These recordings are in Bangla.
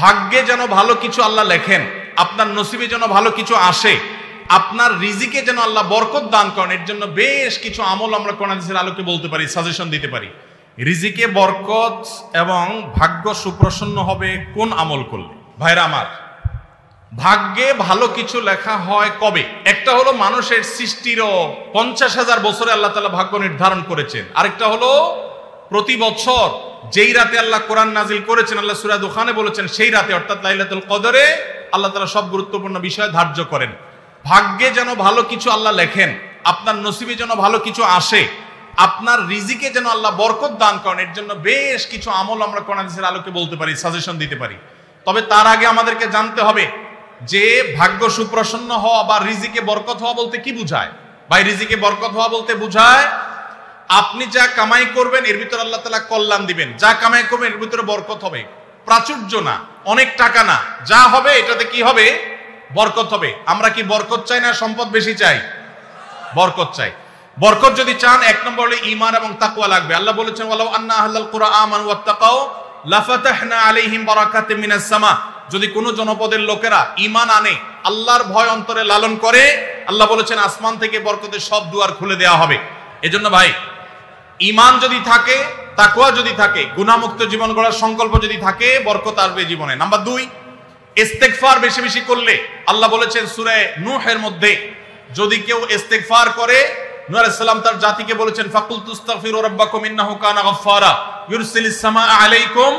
ভাগ্যে যেন ভালো কিছু আল্লাহ লেখেন, আপনার নসিবে যেন ভালো কিছু আসে, আপনার রিজিকে যেন আল্লাহ বরকত দান করেন, এর জন্য বেশ কিছু আমল আমরা কোরআন হাদিসের আলোকে বলতে পারি, সাজেশন দিতে পারি। রিজিকে বরকত এবং ভাগ্য সুপ্রসন্ন হবে কোন আমল করলে? ভাইরা আমার, ভাগ্যে ভালো কিছু লেখা হয় কবে? একটা হলো মানুষের সৃষ্টিরও 50,000 বছরে আল্লাহ তাআলা ভাগ্য নির্ধারণ করেছেন। আরেকটা হলো প্রতি বছর যেই রাতে আল্লাহ কোরআন নাজিল করেছেন, আল্লাহ সূরা দুখানে বলেছেন সেই রাতে অর্থাৎ লাইলাতুল কদরে আল্লাহ তাআলা সব গুরুত্বপূর্ণ বিষয় ধার্য করেন। ভাগ্যে যেন ভালো কিছু আল্লাহ লেখেন, আপনার নসিবে যেন ভালো কিছু আসে, আপনার রিজিকে যেন আল্লাহ বরকত দান করেন, এর জন্য বেশ কিছু আমল আমরা কোরআন হাদিসের আলোকে বলতে পারি, সাজেশন দিতে পারি। তবে তার আগে আমাদেরকে জানতে হবে যে ভাগ্য সুপ্রসন্ন হওয়া বা রিজিকে বরকত হওয়া বলতে কি বুঝায়। ভাই, রিজিকে বরকত হওয়া বলতে বুঝায় আপনি যা কামাই করবেন এর ভিতরে আল্লাহ তাআলা কল্যাণ দিবেন, যা কামাই করবেন এর ভিতরে বরকত হবে। প্রাচুর্য না, অনেক টাকা না, যা হবে এটাতে কি হবে? বরকত হবে। আমরা কি বরকত চাই না সম্পদ বেশি চাই? বরকত চাই। বরকত যদি চান, এক নম্বর হলো ঈমান এবং তাকওয়া লাগবে। আল্লাহ বলেছেন ওয়ালাউ আন্না আহলাল কুরআ আমানু ওয়াত্তাকাউ লাফাতাহনা আলাইহিম বারাকাতিম মিনাস সামা। যদি কোনো জনপদের লোকেরা ঈমান আনে, আল্লাহর ভয় অন্তরে লালন করে, আল্লাহ বলেছেন আসমান থেকে বরকতের সব দুয়ার খুলে দেওয়া হবে। এজন্য ভাই, ঈমান যদি থাকে, তাকওয়া যদি থাকে, গুনাহমুক্ত জীবন গড়ার সংকল্প যদি থাকে, বরকত আসবে জীবনে। নাম্বার 2, ইস্তেগফার বেশি বেশি করলে। আল্লাহ বলেছেন সূরা নূহের মধ্যে, যদি কেউ ইস্তেগফার করে, নূহ আলাইহিস সালাম তার জাতিকে বলেছেন ফাকুল তুস্তাগফিরু রাব্বাকুম ইন্নাহু কানা গাফফারা ইউরসিলিস সামাআ আলাইকুম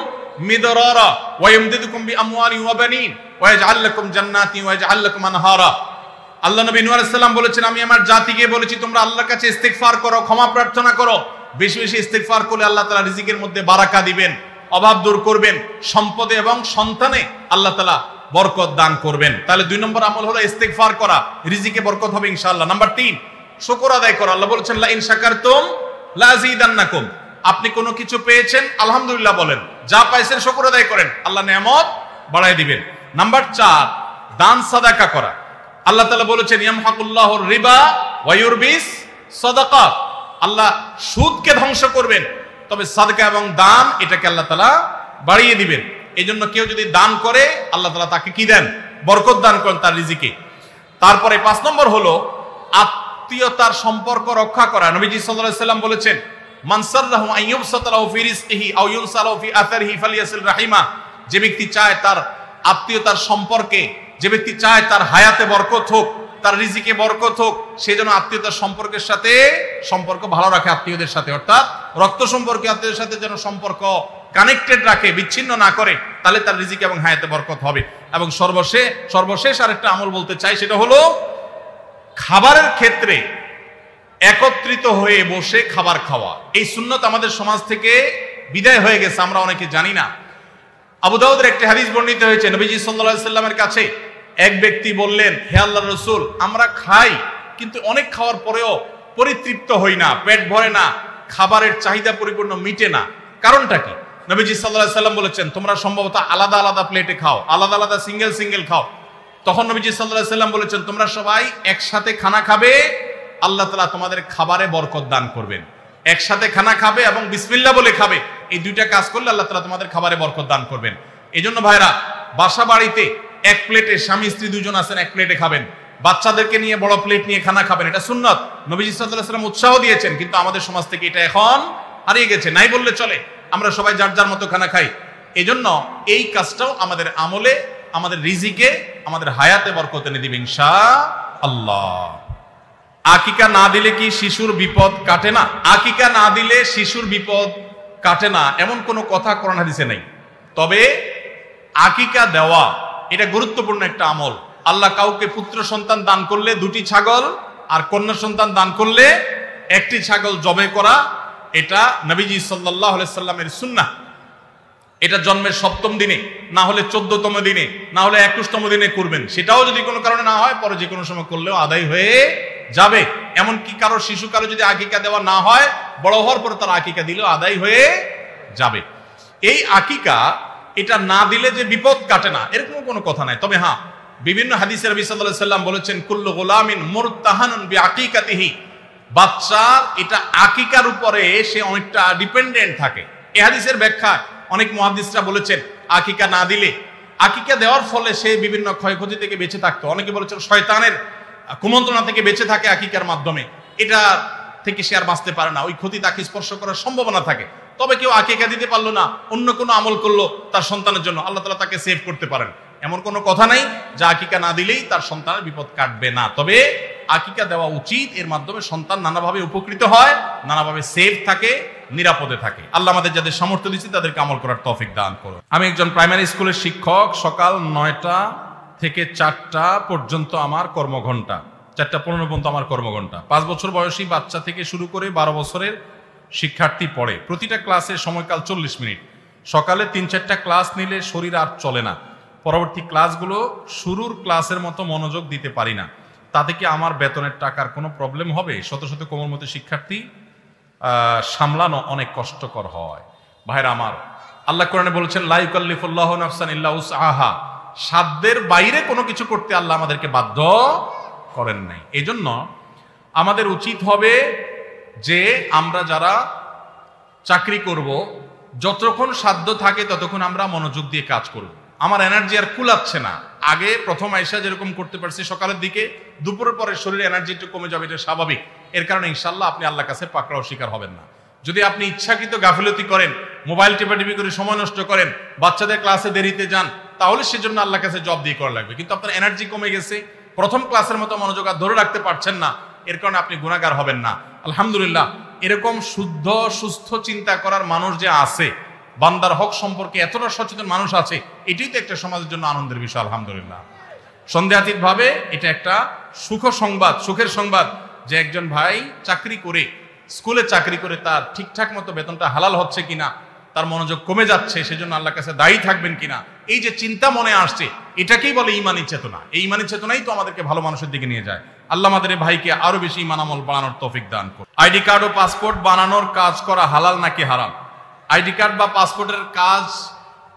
মিদরারা ওয়া ইমদিদুকুম বিআমওয়ালিন ওয়া বানিন ওয়া ইয়াজআল লাকুম জান্নাতিন ওয়া ইয়াজআল লাকুম আনহারা। আল্লাহ নবী নূহ আলাইহিস সালাম বলেছেন, আমি আমার জাতিকে বলেছি তোমরা আল্লাহর কাছে ইস্তেগফার করো, ক্ষমা প্রার্থনা করো। বেশি বেশি ইস্তেগফার করলে আল্লাহ তাআলা রিজিকের মধ্যে বারাকা দিবেন, অভাব দূর করবেন, সম্পদে এবং সন্তানে আল্লাহ তাআলা বরকত দান করবেন। তাহলে 2 নম্বর আমল হলো ইস্তেগফার করা, রিজিকে বরকত হবে ইনশাআল্লাহ। নাম্বার 3, শুকর আদায় করা। আল্লাহ বলেছেন লা ইন শাকারতুম লা আযীদান্নাকুম। আপনি কোনো কিছু পেয়েছেন, আলহামদুলিল্লাহ বলেন, যা পাইছেন শুকর আদায় করেন, আল্লাহ নিয়ামত বাড়ায় দিবেন। নাম্বার 4, দান সাদাকা করা। আল্লাহ তাআলা বলেছেন ইয়ামহাকুল্লাহুর রিবা ওয়া ইউরবিস সাদাকাত। আল্লাহ সুদকে ধ্বংস করবেন, তবে সাদকা এবং দান এটাকে আল্লাহ তাআলা বাড়িয়ে দিবেন। এইজন্য কেউ যদি দান করে, আল্লাহ তাআলা তাকে কি দেন? বরকত দান করেন তার রিজিকে। তারপরে 5 নম্বর হলো আত্মীয়তার সম্পর্ক রক্ষা করা। নবীজি সাল্লাল্লাহু আলাইহি সাল্লাম বলেছেন মান সাররাহু আন ইউবসাতা লাহু ফি রিজকিহি আও ইউনসালাহু ফি আথারিহি ফালিয়াসিল রাহিমা। যে ব্যক্তি চায় তার আত্মীয়তার সম্পর্কে, যে ব্যক্তি চায় তার হায়াতে বরকত হোক, তার রিজিকে বরকত হোক, সে যেন আত্মীয়তার সম্পর্কের সাথে সম্পর্ক ভালো রাখে, আত্মীয়দের সাথে, অর্থাৎ রক্ত সম্পর্কে আত্মীয়দের সাথে যেন সম্পর্ক কানেক্টেড রাখে, বিচ্ছিন্ন না করে, তাহলে তার রিজিক এবং হায়াতে বরকত হবে। এবং সর্বশেষ আরেকটা আমল বলতে চাই, সেটা হলো খাবারের ক্ষেত্রে একত্রিত হয়ে বসে খাবার খাওয়া। এই সুন্নত আমাদের সমাজ থেকে বিদায় হয়ে গেছে, আমরা অনেকে জানি না। আবু দাউদের একটি হাদিস বর্ণিত হয়েছে, নবীজি সাল্লাল্লাহু আলাইহি সাল্লামের কাছে এক ব্যক্তি বললেন, হে আল্লাহর রাসূল, আমরা খাই কিন্তু অনেক খাওয়ার পরেও পরিতৃপ্ত হই না, পেট ভরে না, খাবারের চাহিদা পরিপূর্ণ মিটে না, কারণটা কি? নবীজি সাল্লাল্লাহু আলাইহি সাল্লাম বলেছেন তোমরা সম্ভবত আলাদা আলাদা প্লেটে খাও, আলাদা আলাদা সিঙ্গেল খাও। তখন নবীজি সাল্লাল্লাহু আলাইহি সাল্লাম বলেছেন তোমরা সবাই একসাথে খানা খাবে, আল্লাহ তাআলা তোমাদের খাবারে বরকত দান করবেন। একসাথে খানা খাবে এবং বিসমিল্লাহ বলে খাবে, এই দুইটা কাজ করলে আল্লাহ তাআলা তোমাদের খাবারে বরকত দান করবেন। এজন্য ভাইরা, বাসা বাড়িতে এক প্লেটে স্বামী স্ত্রী দুজন আছেন, এক প্লেটে খাবেন। বাচ্চাদেরকে নিয়ে বড় প্লেট নিয়ে খানা খাবেন, এটা সুন্নাত। নবীজি সাল্লাল্লাহু আলাইহি সাল্লাম উৎসাহ দিয়েছেন, কিন্তু আমাদের সমাজ থেকে এটা এখন হারিয়ে গেছে, নাই বললে চলে। আমরা সবাই যার যার মতো খানা খাই। এজন্য এই কাজটাও আমাদের আমলে, আমাদের রিজিকে, আমাদের হায়াতে বরকত এনে দিবে ইনশাআল্লাহ। আকিকা না দিলে কি শিশুর বিপদ কাটে না? আকিকা না দিলে শিশুর বিপদ কাটে না এমন কোনো কথা কোরআন হাদিসে নেই। তবে আকিকা দেওয়া এটা গুরুত্বপূর্ণ একটা আমল। আল্লাহ কাউকে পুত্র সন্তান দান করলে 2টি ছাগল, আর কন্যা সন্তান দান করলে 1টি ছাগল জবে করা, এটা নবীজি সাল্লাল্লাহু আলাইহি সাল্লামের সুন্নাহ। এটা জন্মের 7ম দিনে, না হলে 14তম দিনে, না হলে 21তম দিনে করবেন। সেটাও যদি কোনো কারণে না হয়, পরে যে কোনো সময় করলেও আদায় হয়ে যাবে। এমনকি কারো শিশু কারো যদি আকিকা দেওয়া না হয়, বড় হওয়ার পরে তার আকিকা দিলেও আদায় হয়ে যাবে। এই আকিকা এটা না দিলে যে বিপদ কাটে না এরকম কোনো কথা নাই। তবে হ্যাঁ, বিভিন্ন হাদিসে নবী সাল্লাল্লাহু আলাইহি সাল্লাম বলেছেন কুল্লু গুলামিন মুরতাহানুন বিআকিকাতিহি। বাচ্চা এটা আকিকার উপরে সে অনেকটা ডিপেন্ডেন্ট থাকে। এই হাদিসের ব্যাখ্যা অনেক মুহাদ্দিসরা বলেছেন আকিকা না দিলে আকিকা দেওয়ার ফলে সে বিভিন্ন ক্ষয়ক্ষতি থেকে বেঁচে থাকতো। অনেকে বলেছেন শয়তানের কুমন্ত্রণা থেকে বেঁচে থাকে আকিকার মাধ্যমে, এটা থেকে সে আর বাঁচতে পারে না, ওই ক্ষতি তাকে স্পর্শ করার সম্ভাবনা থাকে। তবে কেউ আকিকা দিতে পারলো না, অন্য কোনো আমল করলো তার সন্তানের জন্য, আল্লাহ তাআলা তাকে সেভ করতে পারেন। এমন কোনো কথা নাই যে আকিকা না দিলেই তার সন্তানের বিপদ কাটবে না। তবে আকিকা দেওয়া উচিত, এর মাধ্যমে সন্তান নানাভাবে উপকৃত হয়, নানাভাবে সেভ থাকে, নিরাপদে থাকে। আল্লাহ আমাদের যাদের সামর্থ্য দিচ্ছে তাদেরকে আমল করার তৌফিক দান করুন। আমি একজন প্রাইমারি স্কুলের শিক্ষক। সকাল 9টা থেকে 4টা পর্যন্ত আমার কর্মঘণ্টা, 4টা 15 পর্যন্ত আমার কর্মঘণ্টা। 5 বছর বয়সী বাচ্চা থেকে শুরু করে 12 বছরের শিক্ষার্থী পড়ে। প্রতিটা ক্লাসের সময়কাল 40 মিনিট। সকালে 3-4টা ক্লাস নিলে শরীর আর চলে না, পরবর্তী ক্লাসগুলো শুরুর ক্লাসের মতো মনোযোগ দিতে পারি না। তাতে কি আমার বেতনের টাকার কোনো প্রবলেম হবে? শত শত কোমলমতি শিক্ষার্থী সামলানো অনেক কষ্টকর হয়। ভাইরা আমার, আল্লাহ কোরআনে বলেছেন লা ইউকাল্লিফুল্লাহু নাফসান ইল্লা উসআহা, সাধ্যের বাইরে কোনো কিছু করতে আল্লাহ আমাদেরকে বাধ্য করেন নাই। এজন্য আমাদের উচিত হবে যে আমরা যারা চাকরি করব, যতক্ষণ সাধ্য থাকে ততক্ষণ আমরা মনোযোগ দিয়ে কাজ করব। আমার এনার্জি আর কুলাচ্ছে না। আগে প্রথম আইসা যেরকম করতে পারছি সকালের দিকে, দুপুরের পরে শরীরে এনার্জি একটু কমে যাবে, এটা স্বাভাবিক। এর কারণে ইনশাল্লাহ আপনি আল্লাহর কাছে পাকড়াও শিকার হবেন না। যদি আপনি ইচ্ছাকৃত গাফিলতি করেন, মোবাইল টিপাটিপি করে সময় নষ্ট করেন, বাচ্চাদের ক্লাসে দেরিতে যান, তাহলে সেজন্য আল্লাহর কাছে জব দিয়ে করা লাগবে। কিন্তু আপনার এনার্জি কমে গেছে, প্রথম ক্লাসের মতো মনোযোগ আর ধরে রাখতে পারছেন না, এর কারণে আপনি গুনাহগার হবেন না। আলহামদুলিল্লাহ, এরকম শুদ্ধ সুস্থ চিন্তা করার মানুষ যে আছে, বান্দার হক সম্পর্কে এতটা সচেতন মানুষ আছে, এটাই তো একটা সমাজের জন্য আনন্দের বিষয়। আলহামদুলিল্লাহ, সন্দেহাতীত ভাবে এটা একটা সুখের সংবাদ যে একজন ভাই চাকরি করে, স্কুলে চাকরি করে তার ঠিকঠাক মতো বেতনটা হালাল হচ্ছে কিনা, তার মনোযোগ কমে যাচ্ছে, সেজন্য আল্লাহর কাছে দায়ী থাকবেন কিনা, এই যে চিন্তা মনে আসছে, এটাকেই বলে ঈমানী চেতনা। এই ঈমানী চেতনাই তো আমাদেরকে ভালো মানুষের দিকে নিয়ে যায়। আল্লাহ আমাদের ভাইকে আরো বেশি ঈমান আমল বানানোর তৌফিক দান করুন। আইডি কার্ড ও পাসপোর্ট বানানোর কাজ করা হালাল নাকি হারাম? আইডি কার্ড বা পাসপোর্টের কাজ,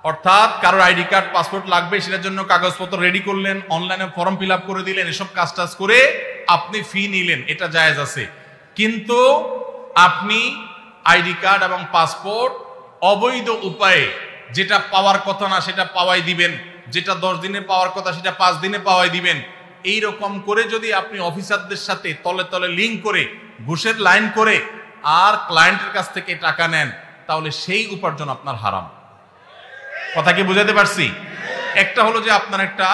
অর্থাৎ কারোর আইডি কার্ড পাসপোর্ট লাগবে, সেটার জন্য কাগজপত্র রেডি করলেন, অনলাইনে ফর্ম ফিল আপ করে দিলেন, এসব কাজ টাজ করে আপনি ফি নিলেন, এটা জায়েজ আছে। কিন্তু আপনি আইডি কার্ড এবং পাসপোর্ট অবৈধ উপায়ে যেটা পাওয়ার কথা না সেটা পাওয়াই দিবেন, যেটা 10 দিনে পাওয়ার কথা সেটা 5 দিনে পাওয়াই দিবেন, এই রকম করে যদি আপনি অফিসারদের সাথে তলে তলে লিঙ্ক করে, ঘুষের লাইন করে আর ক্লায়েন্টের কাছ থেকে টাকা নেন, তাহলে সেই উপার্জন আপনার হারাম। কথা কি বুঝাতে পারছি? একটা হলো যে আপনার একটা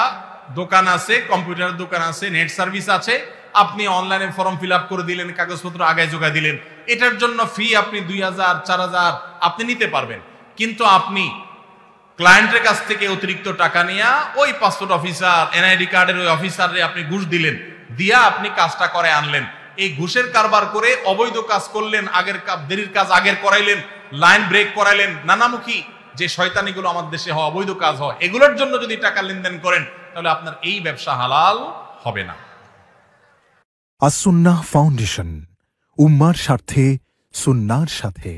দোকান আছে, কম্পিউটারের দোকান আছে, নেট সার্ভিস আছে, আপনি অনলাইনে ফর্ম ফিল আপ করে দিলেন, কাগজপত্র আগায় জোগায় দিলেন, এটার জন্য ফি আপনি 2000 4000 আপনি নিতে পারবেন। কিন্তু আপনি ক্লায়েন্টের কাছ থেকে অতিরিক্ত টাকা নিয়ে ওই পাসপোর্ট অফিসার, এনআইডি কার্ডের ওই অফিসারে আপনি ঘুষ দিলেন, দিয়া আপনি কাজটা করে আনলেন। এই ঘুষের কারবার করে অবৈধ কাজ করলেন, দেরির কাজ আগের করাইলেন, লাইন ব্রেক করাইলেন, নানামুখী যে শয়তানিগুলো আমাদের দেশে হয়, অবৈধ কাজ হয়, এগুলোর জন্য যদি টাকা লেনদেন করেন, তাহলে আপনার এই ব্যবসা হালাল হবে না। আস-সুন্নাহ ফাউন্ডেশন, উম্মার স্বার্থে সুন্নাহর সাথে।